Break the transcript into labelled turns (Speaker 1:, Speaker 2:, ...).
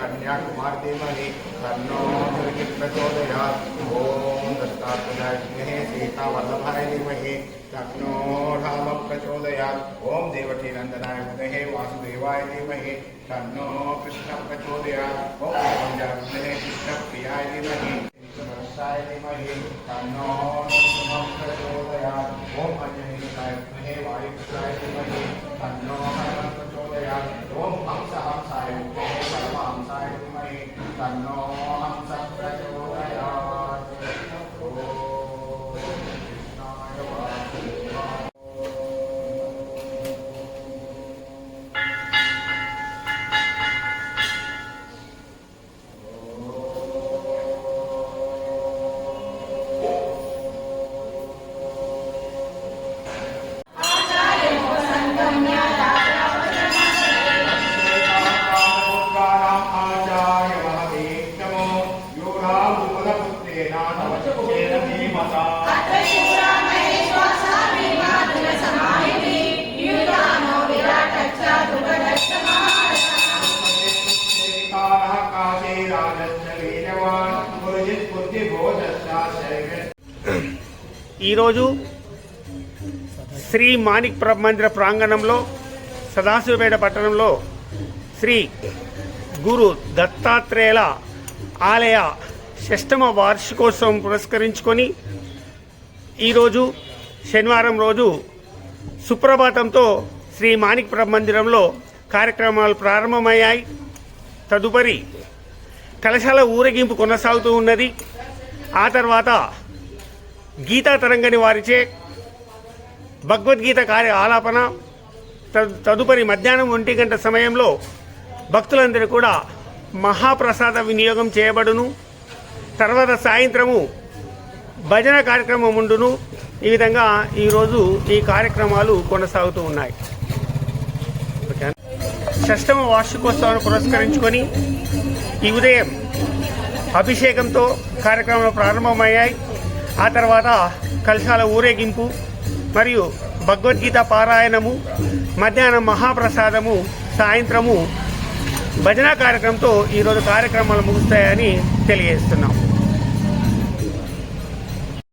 Speaker 1: कन्याकुमार धीमहि तन्नो प्रचोदयात्। ओम दत्तात्रेयाय सीतावल्लभाय धीमहि तन्नो राम प्रचोदयात्। ओम देवकी नंदनाय विद्महे वासुदेवाय धीमहि तन्नो कृष्ण प्रचोदयात्। ओम विद्महे कृष्ण प्रियाय धीमहि धीमहि तन्नो प्रचोदयात्। ओम अंजनीय विद्महे वायुपुत्राय धीमहि तन्नो प्रचोदयात्। ओम हंस हंसाय परमहंसाय धीमहि तन्नो हंस प्रचोदयात्। ओम कृष्णाय वासुदेवाय।
Speaker 2: ఈరోజు శ్రీ మాణిక్ మందిర ప్రాంగణంలో సదాశివపేట పట్టణంలో శ్రీ గురు దత్తాత్రేయుల ఆలయ 6వ వార్షికోత్సవం పురస్కరించుకొని ఈరోజు శనివారం రోజు సుప్రభాతంతో శ్రీ మాణిక్ మందిరంలో కార్యక్రమాలు ప్రారంభమయ్యాయి. తదుపరి కలశాల ఊరేగింపు కొనసాగుతూ ఉన్నది. ఆ తర్వాత గీతా తరంగని వారిచే భగవద్గీత ఆలాపన, తదుపరి మధ్యాహ్నం 1 గంట సమయంలో భక్తులందరూ కూడా మహాప్రసాద వినియోగం చేయబడును. తర్వాత సాయంత్రము భజన కార్యక్రమం ఉండును. ఈ విధంగా ఈరోజు ఈ కార్యక్రమాలు కొనసాగుతూ ఉన్నాయి. 6వ వార్షికోత్సవాన్ని పురస్కరించుకొని ఈ ఉదయం అభిషేకంతో కార్యక్రమాలు ప్రారంభమయ్యాయి. ఆ తర్వాత కలశాల ఊరేగింపు మరియు భగవద్గీత పారాయణము, మధ్యాహ్నం మహాప్రసాదము, సాయంత్రము భజన కార్యక్రమంతో ఈరోజు కార్యక్రమాలు ముగుస్తాయని తెలియజేస్తున్నాం.